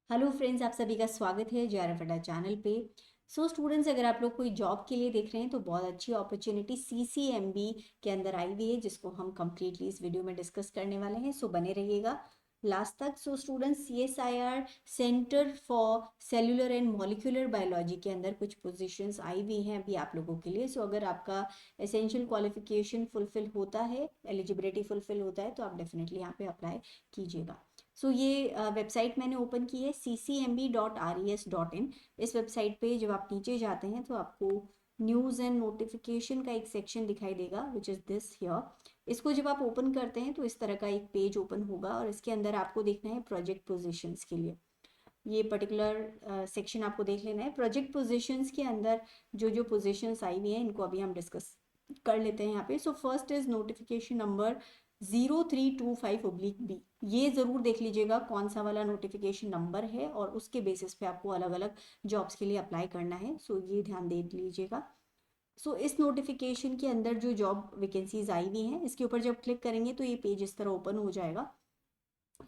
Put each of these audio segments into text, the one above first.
Hello friends, आप सभी का स्वागत है जेआरएफ अड्डा चैनल पे। स्टूडेंट्स, अगर आप लोग कोई जॉब के लिए देख रहे हैं तो बहुत अच्छी अपॉर्चुनिटी सीसीएमबी के अंदर आई हुई है, जिसको हम कंप्लीटली इस वीडियो में डिस्कस करने वाले हैं। बने रहिएगा लास्ट तक। Students, CSIR centre for cellular and molecular biology के अंदर कुछ पोजीशंस आई हुई हैं अभी आप लोगों के लिए। अगर आपका एसेंशियल क्वालिफिकेशन फुलफिल होता है, एलिजिबिलिटी फुलफिल होता है, तो आप डेफिनेटली यहाँ पे अप्लाई कीजिएगा। ये वेबसाइट मैंने ओपन की है ccmb.res.in। इस वेबसाइट पे जब आप नीचे जाते हैं तो आपको न्यूज़ एंड नोटिफिकेशन का एक सेक्शन दिखाई देगा, विच इज़ दिस हियर। इसको जब आप ओपन करते हैं तो इस तरह का एक पेज ओपन होगा और इसके अंदर आपको देखना है प्रोजेक्ट पोजीशंस के लिए। ये पर्टिकुलर सेक्शन आपको देख लेना है। प्रोजेक्ट पोजीशंस के अंदर जो जो पोजीशंस आई हुई हैं इनको अभी हम डिस्कस कर लेते हैं यहाँ पे। First is notification number 0325/B। ये ज़रूर देख लीजिएगा कौन सा वाला नोटिफिकेशन नंबर है और उसके बेसिस पे आपको अलग अलग जॉब्स के लिए अप्लाई करना है। ये ध्यान दे लीजिएगा। इस नोटिफिकेशन के अंदर जो जॉब वैकेंसीज आई हुई हैं इसके ऊपर जब क्लिक करेंगे तो ये पेज इस तरह ओपन हो जाएगा।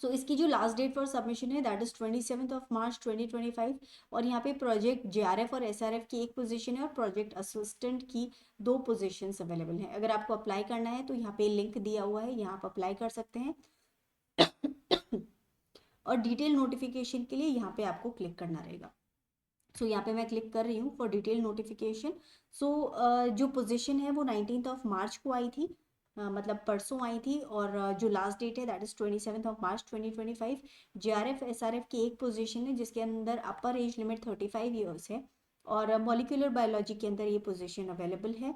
इसकी जो लास्ट डेट फॉर सबमिशन है दैट इज 27 मार्च 2025। और यहाँ पे प्रोजेक्ट जेआरएफ और एसआरएफ की एक पोजीशन है और प्रोजेक्ट असिस्टेंट की दो पोजीशंस अवेलेबल हैं। अगर आपको अप्लाई करना है तो यहाँ पे लिंक दिया हुआ है, यहाँ आप अप्लाई कर सकते हैं। और डिटेल नोटिफिकेशन के लिए यहाँ पे आपको क्लिक करना रहेगा। यहाँ पे मैं क्लिक कर रही हूँ फॉर डिटेल नोटिफिकेशन। जो पोजीशन है वो 19 मार्च को आई थी, मतलब परसों आई थी। और जो लास्ट डेट है that is 27 March 2025। JRF SRF की एक पोजीशन है जिसके अंदर अपर एज लिमिट 35 ईयर्स है और मॉलिक्यूलर बायोलॉजी के अंदर ये पोजीशन अवेलेबल है।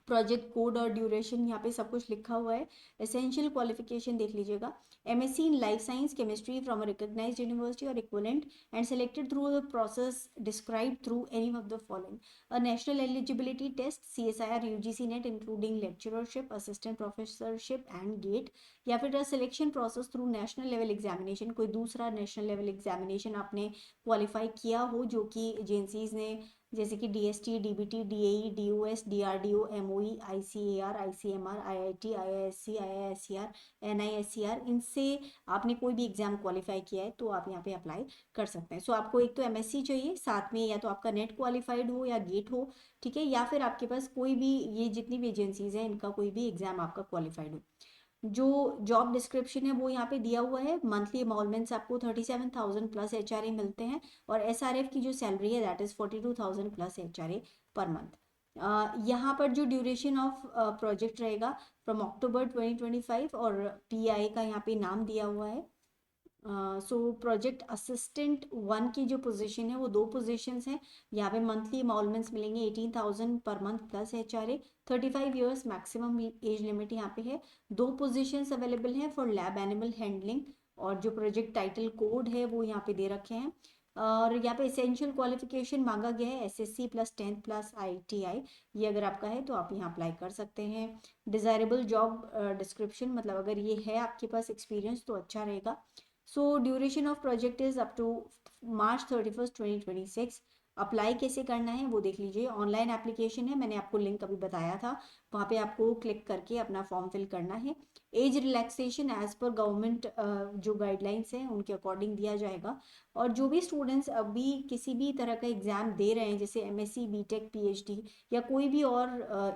प्रोजेक्ट कोड और ड्यूरेशन यहाँ पे सब कुछ लिखा हुआ है। एसेंशियल क्वालिफिकेशन देख लीजिएगा, MSc in life science chemistry from a recognised university और equivalent and selected through the process described through any of the following. A national eligibility test CSIR UGC NET including lectureship, assistant professorship and GATE. या फिर selection process through national level examination, कोई दूसरा नेशनल level एग्जामिनेशन आपने qualify किया हो जो कि एजेंसीज ने, जैसे कि DST, DBT, DAE, DOS, DRDO, MOE, ICAR, ICMR, IIT, IISc, आईआईएससीआर, एनआईएससीआर, इनसे आपने कोई भी एग्जाम क्वालिफाई किया है तो आप यहाँ पे अप्लाई कर सकते हैं। आपको एक तो एमएससी चाहिए, साथ में या तो आपका नेट क्वालिफाइड हो या गेट हो, ठीक है, या फिर आपके पास कोई भी, ये जितनी भी एजेंसीज हैं इनका कोई भी एग्जाम आपका क्वालिफाइड हो। जो जॉब डिस्क्रिप्शन है वो यहाँ पे दिया हुआ है। मंथली एमोलमेंट्स आपको 37,000 प्लस एचआरए मिलते हैं और एसआरएफ की जो सैलरी है that is 42,000 plus HRA per month. यहाँ पर जो ड्यूरेशन ऑफ प्रोजेक्ट रहेगा फ्रॉम अक्टूबर 2025 और पीआई का यहाँ पे नाम दिया हुआ है। प्रोजेक्ट असिस्टेंट वन की जो पोजीशन है वो दो पोजीशंस हैं। यहाँ पे मंथली एमोलमेंट्स मिलेंगे 18,000 पर month plus HRA. 35 years maximum age limit यहाँ पे है। दो पोजीशंस अवेलेबल हैं फॉर लैब एनिमल हैंडलिंग और जो प्रोजेक्ट टाइटल कोड है वो यहाँ पे दे रखे हैं। और यहाँ पे एसेंशियल क्वालिफिकेशन मांगा गया है SSC plus 10th plus ITI. ये अगर आपका है तो आप यहाँ अप्लाई कर सकते हैं। डिजायरेबल जॉब डिस्क्रिप्शन, मतलब अगर ये है आपके पास एक्सपीरियंस तो अच्छा रहेगा। Duration of project is up to March 31, 2026। Apply कैसे करना है वो देख लीजिए। ऑनलाइन एप्लीकेशन है, मैंने आपको लिंक अभी बताया था, वहाँ पे आपको क्लिक करके अपना फॉर्म फिल करना है। Age relaxation as per government जो गाइडलाइंस हैं उनके अकॉर्डिंग दिया जाएगा। और जो भी स्टूडेंट्स अभी किसी भी तरह का एग्ज़ाम दे रहे हैं, जैसे एमएससी, बीटेक, पीएचडी या कोई भी और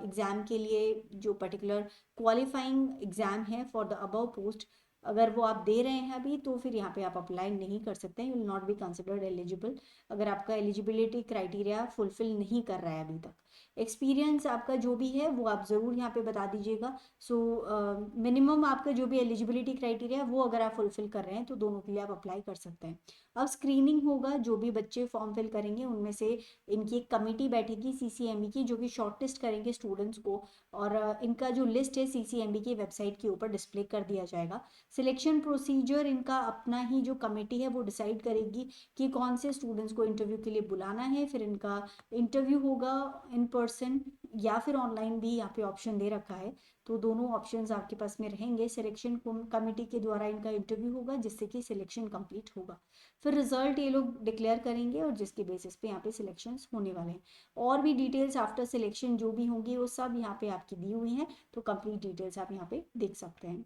एग्ज़ाम के लिए जो पर्टिकुलर क्वालिफाइंग एग्ज़ाम है फॉर द अबव पोस्ट, अगर वो आप दे रहे हैं अभी तो फिर यहाँ पे आप अप्लाई नहीं कर सकते हैं। You will not be considered eligible अगर आपका एलिजिबिलिटी क्राइटेरिया फुलफिल नहीं कर रहा है अभी तक। एक्सपीरियंस आपका जो भी है वो आप ज़रूर यहाँ पे बता दीजिएगा। मिनिमम आपका जो भी एलिजिबिलिटी क्राइटेरिया है वो अगर आप फुलफिल कर रहे हैं तो दोनों के लिए आप अप्लाई कर सकते हैं। अब स्क्रीनिंग होगा, जो भी बच्चे फॉर्म फिल करेंगे उनमें से इनकी एक कमेटी बैठेगी सीसीएमबी की, जो कि शॉर्टलिस्ट करेंगे स्टूडेंट्स को। और इनका जो लिस्ट है सीसीएमबी की वेबसाइट के ऊपर डिस्प्ले कर दिया जाएगा। सिलेक्शन प्रोसीजर इनका अपना ही जो कमेटी है वो डिसाइड करेगी कि कौन से स्टूडेंट्स को इंटरव्यू के लिए बुलाना है। फिर इनका इंटरव्यू होगा इन पर्सन या फिर ऑनलाइन भी यहाँ पे ऑप्शन दे रखा है, तो दोनों ऑप्शंस आपके पास में रहेंगे। सिलेक्शन कमेटी के द्वारा इनका इंटरव्यू होगा जिससे कि सिलेक्शन कंप्लीट होगा। फिर रिजल्ट ये लोग डिक्लेयर करेंगे और जिसके बेसिस पे यहाँ पे सिलेक्शंस होने वाले हैं। और भी डिटेल्स आफ्टर सिलेक्शन जो भी होंगी वो सब यहाँ पे आपकी दी हुई हैं, तो कंप्लीट डिटेल्स आप यहाँ पे देख सकते हैं।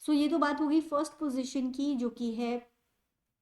ये तो बात होगी फर्स्ट पोजीशन की जो कि है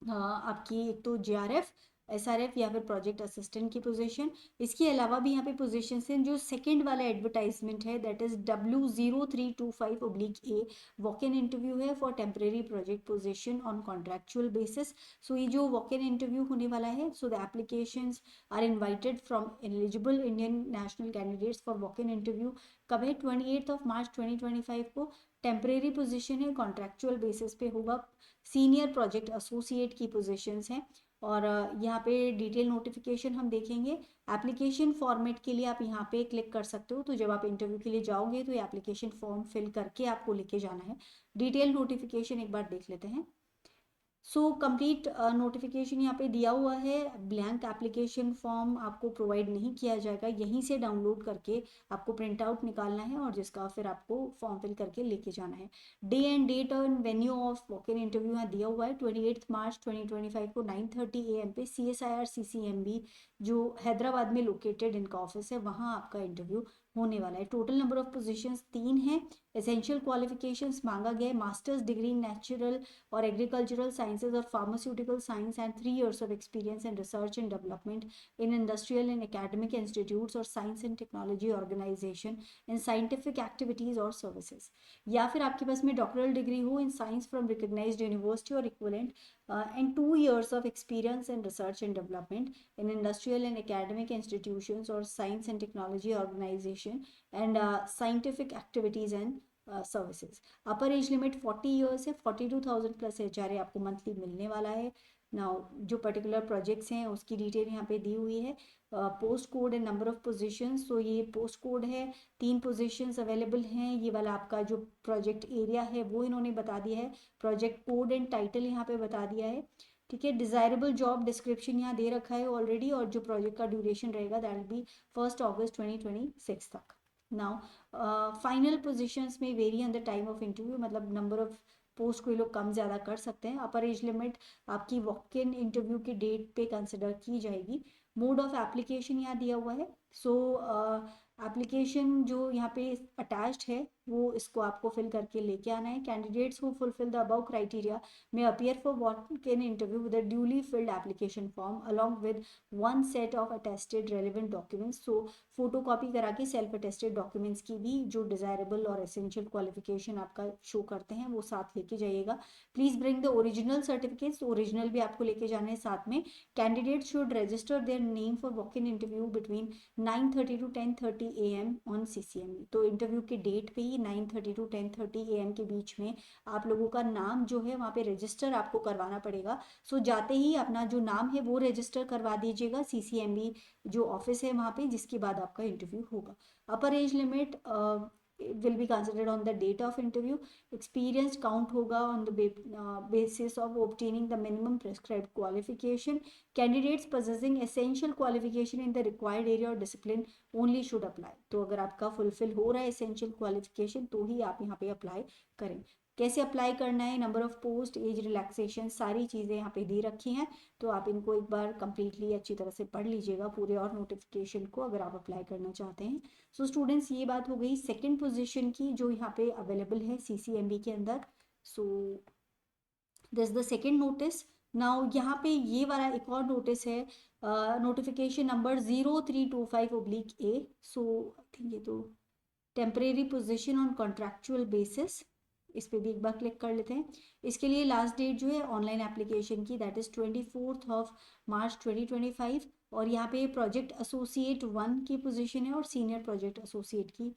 आपकी एक तो जीआरएफ, एसआरएफ या फिर प्रोजेक्ट असिस्टेंट की पोजीशन। इसके अलावा भी यहाँ पे पोजीशन हैं। जो सेकंड वाला एडवर्टाइजमेंट है that is W0325/A, walk in interview है for temporary project position on contractual basis. So ये जो वॉक इन इंटरव्यू होने वाला है, so the applications are invited from eligible Indian national candidates for walk in interview. कब है? 28 मार्च 2025 को। टेम्परेरी पोजीशन है, कॉन्ट्रेक्चुअल बेसिस पे होगा। सीनियर प्रोजेक्ट एसोसिएट की पोजीशंस हैं। और यहाँ पे डिटेल नोटिफिकेशन हम देखेंगे। एप्लीकेशन फॉर्मेट के लिए आप यहाँ पे क्लिक कर सकते हो। तो जब आप इंटरव्यू के लिए जाओगे तो ये एप्लीकेशन फॉर्म फिल करके आपको लेके जाना है। डिटेल नोटिफिकेशन एक बार देख लेते हैं। सो कंप्लीट नोटिफिकेशन यहाँ पे दिया हुआ है। ब्लैंक एप्लीकेशन फॉर्म आपको प्रोवाइड नहीं किया जाएगा, यहीं से डाउनलोड करके आपको प्रिंट आउट निकालना है और जिसका फिर आपको फॉर्म फिल करके लेके जाना है। डे एंड डेट और venue of walk in interview यहाँ दिया हुआ है। 28 मार्च 2025 को 9:30 AM पे CSIR CCMB जो हैदराबाद में लोकेटेड इनका ऑफिस है, वहाँ आपका इंटरव्यू होने वाला है। टोटल नंबर ऑफ पोजीशंस 3 हैं। एसेंशियल क्वालिफिकेशंस मांगा गया है मास्टर्स डिग्री नेचुरल और एग्रीकल्चरल साइंसेज और pharmaceutical science and 3 years of experience in research and development in industrial and academic institutes और science and technology organisation in scientific activities और services. या फिर आपके पास में डॉक्टरल डिग्री हो in science from recognised university और equivalent and 2 years of experience in research and development in industrial and academic institutions or science and technology organization and scientific activities and services. Upper age limit 40 years है। 42,000 plus HRA आपको monthly मिलने वाला है। Now जो particular projects हैं उसकी detail यहाँ पे दी हुई है। Post code and number of positions, तो ये पोस्ट कोड है। 3 पोजीशंस अवेलेबल हैं। ये वाला आपका जो प्रोजेक्ट एरिया है वो इन्होंने बता दिया है। प्रोजेक्ट कोड एंड टाइटल यहाँ पे बता दिया है। ठीक है, डिजायरेबल जॉब डिस्क्रिप्शन यहाँ दे रखा है ऑलरेडी और जो प्रोजेक्ट का ड्यूरेशन रहेगा दैट विल बी 1 अगस्त 2026 तक। नाउ फाइनल पोजीशंस में very on the time of interview, मतलब नंबर ऑफ पोस्ट को ये लोग कम ज़्यादा कर सकते हैं। अपर एज लिमिट आपकी वॉक इन इंटरव्यू की डेट पे कंसिडर की जाएगी। मोड ऑफ एप्लीकेशन यहाँ दिया हुआ है। सो एप्लीकेशन जो यहाँ पे अटैच्ड है वो इसको आपको फिल करके लेके आना है। Candidates who fulfil the above criteria may appear for walk in interview with a duly filled application form along with 1 set of attested relevant documents. So photo copy करा के सेल्फ अटेस्टेड डॉक्यूमेंट्स की भी जो desirable और essential qualification आपका show करते हैं वो साथ लेके जाइएगा। Please bring the original certificates, original भी आपको लेके जाने हैं साथ में। Candidate should register their name for walk in interview between 9:30 to 10:30 AM on CCMB। तो इंटरव्यू के डेट पे ही 9:30 to 10:30 AM के बीच में आप लोगों का नाम जो है वहाँ पे रजिस्टर आपको करवाना पड़ेगा। सो जाते ही अपना जो नाम है वो रजिस्टर करवा दीजिएगा CCMB जो ऑफिस है वहाँ पे, जिसके बाद आपका इंटरव्यू होगा। Upper age limit will be considered on the date of interview. Experience count होगा on the basis of obtaining the minimum prescribed qualification. Candidates possessing essential qualification in the required area or discipline only should apply। तो अगर आपका fulfil हो रहा है essential qualification तो ही आप यहाँ पे अप्लाई करें। कैसे अप्लाई करना है, number of post, age relaxation, सारी चीज़ें यहाँ पे दे रखी हैं। तो आप इनको एक बार कंप्लीटली अच्छी तरह से पढ़ लीजिएगा पूरे और नोटिफिकेशन को अगर आप अप्लाई करना चाहते हैं। सो स्टूडेंट्स ये बात हो गई सेकेंड पोजीशन की जो यहाँ पे अवेलेबल है CCMB के अंदर। So this the second notice. Now यहाँ पे ये वाला एक और नोटिस है, notification number 0325/A। So I think ये तो temporary position on contractual basis, इस पे भी एक बार क्लिक कर लेते हैं। इसके लिए लास्ट डेट जो है ऑनलाइन एप्लीकेशन की दैट इज 24 मार्च 2025। और यहाँ पे प्रोजेक्ट एसोसिएट 1 की पोजीशन है और सीनियर प्रोजेक्ट एसोसिएट की।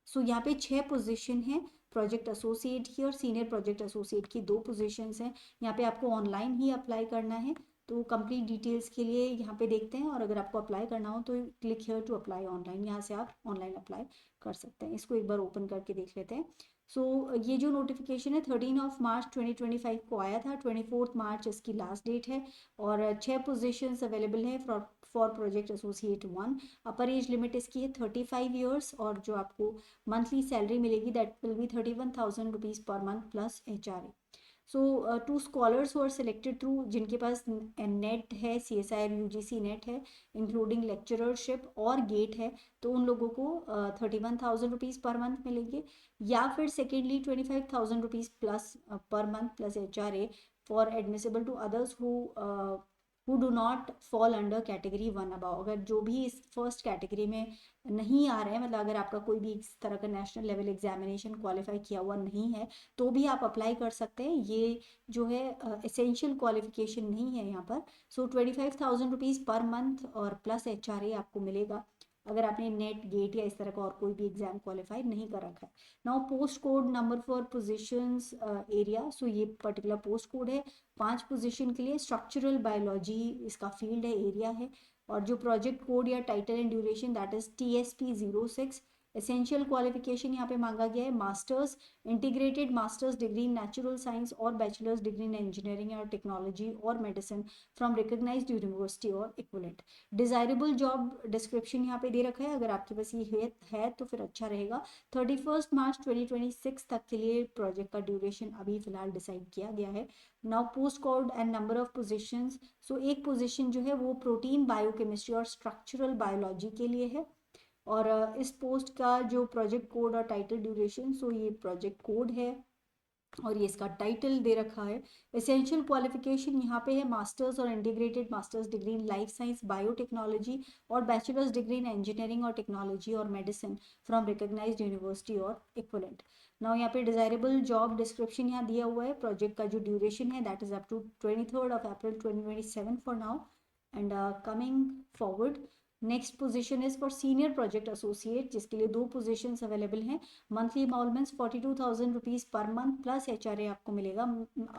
सो यहाँ पे 6 पोजीशन है प्रोजेक्ट एसोसिएट की और सीनियर प्रोजेक्ट एसोसिएट की 2 पोजीशंस हैं। यहाँ पे आपको ऑनलाइन ही अप्लाई करना है। तो कंप्लीट डिटेल्स के लिए यहाँ पे देखते हैं और अगर आपको अप्लाई करना हो तो click here to apply online, यहाँ से आप ऑनलाइन अप्लाई कर सकते हैं। इसको एक बार ओपन करके देख लेते हैं। सो ये जो नोटिफिकेशन है 13 मार्च 2025 को आया था। 24 मार्च इसकी लास्ट डेट है और 6 पोजीशंस अवेलेबल है for project associate 1। Upper age limit इसकी है 35 ईयर्स और जो आपको मंथली सैलरी मिलेगी that will be 31,000 rupees per month plus HRA। So 2 scholars हुआ सिलेक्टेड थ्रू जिनके पास नेट है, CSIR UGC नेट है इंक्लूडिंग लेक्चररशिप और गेट है, तो उन लोगों को 31,000 रुपीज़ पर मंथ मिलेंगे। या फिर secondly 25,000 rupees plus per month plus HRA for admissible to others who do not fall under category 1 above. अगर जो भी इस फर्स्ट कैटेगरी में नहीं आ रहे हैं, मतलब अगर आपका कोई भी इस तरह का नेशनल लेवल एग्जामिनेशन क्वालिफाई किया हुआ नहीं है, तो भी आप अप्लाई कर सकते हैं। ये जो है एसेंशियल क्वालिफिकेशन नहीं है यहाँ पर। सो 25,000 रुपीज़ पर मंथ और प्लस HRA आपको मिलेगा अगर आपने नेट गेट या इस तरह का और कोई भी एग्जाम क्वालिफाई नहीं कर रखा है। Now post code number for positions area. So ये पर्टिकुलर पोस्ट कोड है 5 पोजीशन के लिए। स्ट्रक्चरल बायोलॉजी इसका फील्ड है, एरिया है। और जो प्रोजेक्ट कोड या title and duration that is TSP06। Essential qualification यहाँ पे मांगा गया है masters, integrated masters degree in natural science और बैचलर्स डिग्री इन इंजीनियरिंग और टेक्नोलॉजी और मेडिसिन फ्रॉम रिकॉग्नाइज्ड यूनिवर्सिटी और इक्विवेलेंट। डिजायरेबल जॉब डिस्क्रिप्शन यहाँ पे दे रखा है, अगर आपके पास ये है तो फिर अच्छा रहेगा। 31 मार्च 2026 तक के लिए प्रोजेक्ट का ड्यूरेशन अभी फिलहाल डिसाइड किया गया है। Now post code and number of positions. So एक पोजीशन जो है वो प्रोटीन बायोकेमिस्ट्री और स्ट्रक्चरल बायोलॉजी के लिए है। और इस पोस्ट का जो प्रोजेक्ट कोड और टाइटल ड्यूरेशन, सो ये प्रोजेक्ट कोड है और ये इसका टाइटल दे रखा है। एसेंशियल क्वालिफिकेशन यहाँ पे है मास्टर्स और इंटीग्रेटेड मास्टर्स डिग्री इन लाइफ साइंस बायोटेक्नोलॉजी और बैचलर्स डिग्री इन इंजीनियरिंग और टेक्नोलॉजी और मेडिसिन फ्रॉम रिकॉग्नाइज्ड यूनिवर्सिटी और इक्विवेलेंट। नाउ यहाँ पे डिजायरेबल जॉब डिस्क्रिप्शन यहाँ दिया हुआ है। प्रोजेक्ट का जो ड्यूरेशन है that is up to 23 April 2027 for now and coming forward. Next position is for senior project associate, जिसके लिए 2 पोजीशंस अवेलेबल हैं। Monthly emoluments 42,000 rupees per month plus HRA आपको मिलेगा।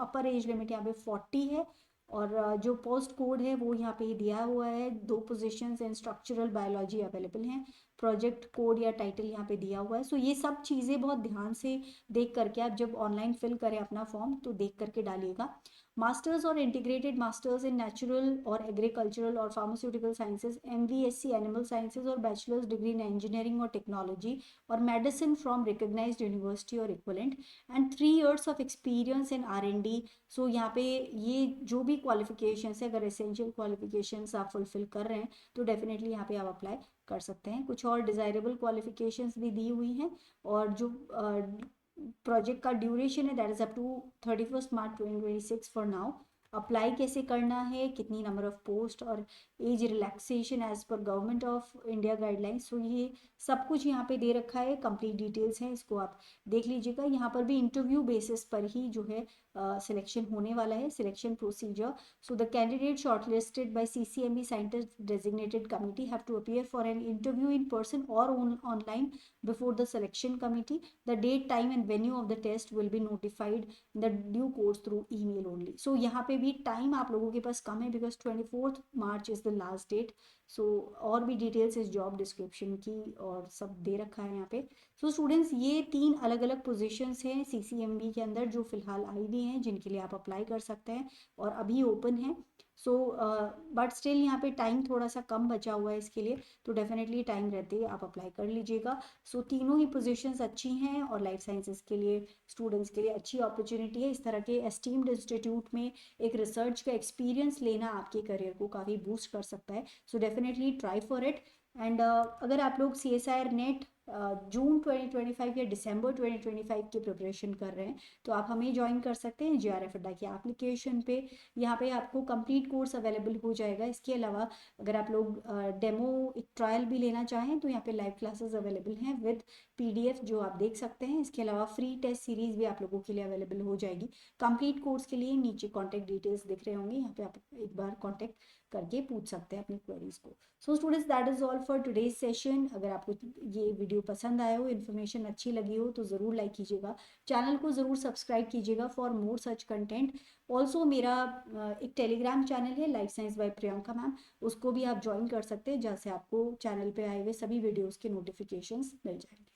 अपर एज लिमिट यहाँ पे 40 है। और जो पोस्ट कोड है वो यहाँ पे दिया हुआ है। 2 पोजीशंस इन स्ट्रक्चरल बायोलॉजी अवेलेबल हैं। प्रोजेक्ट कोड या टाइटल यहाँ पे दिया हुआ है। सो ये सब चीज़ें बहुत ध्यान से देख करके आप जब ऑनलाइन फिल करें अपना फॉर्म तो देख करके डालिएगा। मास्टर्स और इंटीग्रेटेड मास्टर्स इन नेचुरल और एग्रीकल्चरल और pharmaceutical sciences, MVSC animal sciences और बैचलर्स डिग्री इन इंजीनियरिंग और टेक्नोलॉजी और मेडिसिन फ्रॉम रिकॉग्नाइज्ड यूनिवर्सिटी और equivalent and 3 years of experience in R&D। सो यहाँ पे ये जो भी क्वालिफिकेशन है, अगर एसेंशियल क्वालिफिकेशन आप फुलफिल कर रहे हैं तो डेफिनेटली यहाँ पे आप अप्लाई कर सकते हैं। कुछ और डिजायरेबल क्वालिफिकेशंस भी दी हुई हैं। और जो प्रोजेक्ट का ड्यूरेशन है that is up to 31 March 2026 for now. Apply कैसे करना है, कितनी नंबर ऑफ पोस्ट और age relaxation as per government of India guidelines, so ये सब कुछ यहाँ पे दे रखा है। कंप्लीट डिटेल्स हैं, इसको आप देख लीजिएगा। यहाँ पर भी इंटरव्यू बेसिस पर ही जो है सिलेक्शन होने वाला है। Selection procedure, so the candidate shortlisted by CCMB scientist designated committee have to appear for an interview in person और online before the selection committee. The date, time and venue of the test will be notified in the due course through email only. So यहाँ पे भी time आप लोगों के पास कम है because 24 March is the last date. So और भी डिटेल्स इस जॉब डिस्क्रिप्शन की और सब दे रखा है यहाँ पे। सो स्टूडेंट्स ये 3 अलग अलग पोजीशंस हैं CCMB के अंदर जो फिलहाल आई हुई हैं, जिनके लिए आप अप्लाई कर सकते हैं और अभी ओपन है। सो बट स्टिल यहाँ पे टाइम थोड़ा सा कम बचा हुआ है इसके लिए, तो डेफिनेटली टाइम रहते आप अप्लाई कर लीजिएगा। सो तीनों ही पोजीशंस अच्छी हैं और लाइफ साइंसेज के लिए स्टूडेंट्स के लिए अच्छी अपॉर्चुनिटी है। इस तरह के एस्टीम्ड इंस्टीट्यूट में एक रिसर्च का एक्सपीरियंस लेना आपके करियर को काफ़ी बूस्ट कर सकता है। So definitely try for it. And अगर आप लोग CSIR नेट जून 2025 या दिसंबर 2025 की प्रिपरेशन कर रहे हैं तो आप हमें ज्वाइन कर सकते हैं JRF अड्डा की एप्लीकेशन पे। यहाँ पे आपको कंप्लीट कोर्स अवेलेबल हो जाएगा। इसके अलावा अगर आप लोग डेमो एक ट्रायल भी लेना चाहें तो यहाँ पे लाइव क्लासेस अवेलेबल हैं विद PDF जो आप देख सकते हैं। इसके अलावा फ्री टेस्ट सीरीज भी आप लोगों के लिए अवेलेबल हो जाएगी। कंप्लीट कोर्स के लिए नीचे कॉन्टैक्ट डिटेल्स दिख रहे होंगे, यहाँ पे आप एक बार कॉन्टैक्ट करके पूछ सकते हैं अपनी क्वेरीज को। So students that is all for today's session. अगर आपको ये वीडियो पसंद आया हो, इन्फॉर्मेशन अच्छी लगी हो तो ज़रूर लाइक कीजिएगा, चैनल को ज़रूर सब्सक्राइब कीजिएगा for more such content. Also मेरा एक टेलीग्राम चैनल है life science by Priyanka ma'am, उसको भी आप ज्वाइन कर सकते हैं जहाँ से आपको चैनल पे आए हुए सभी वीडियोज़ के नोटिफिकेशंस मिल जाएंगे।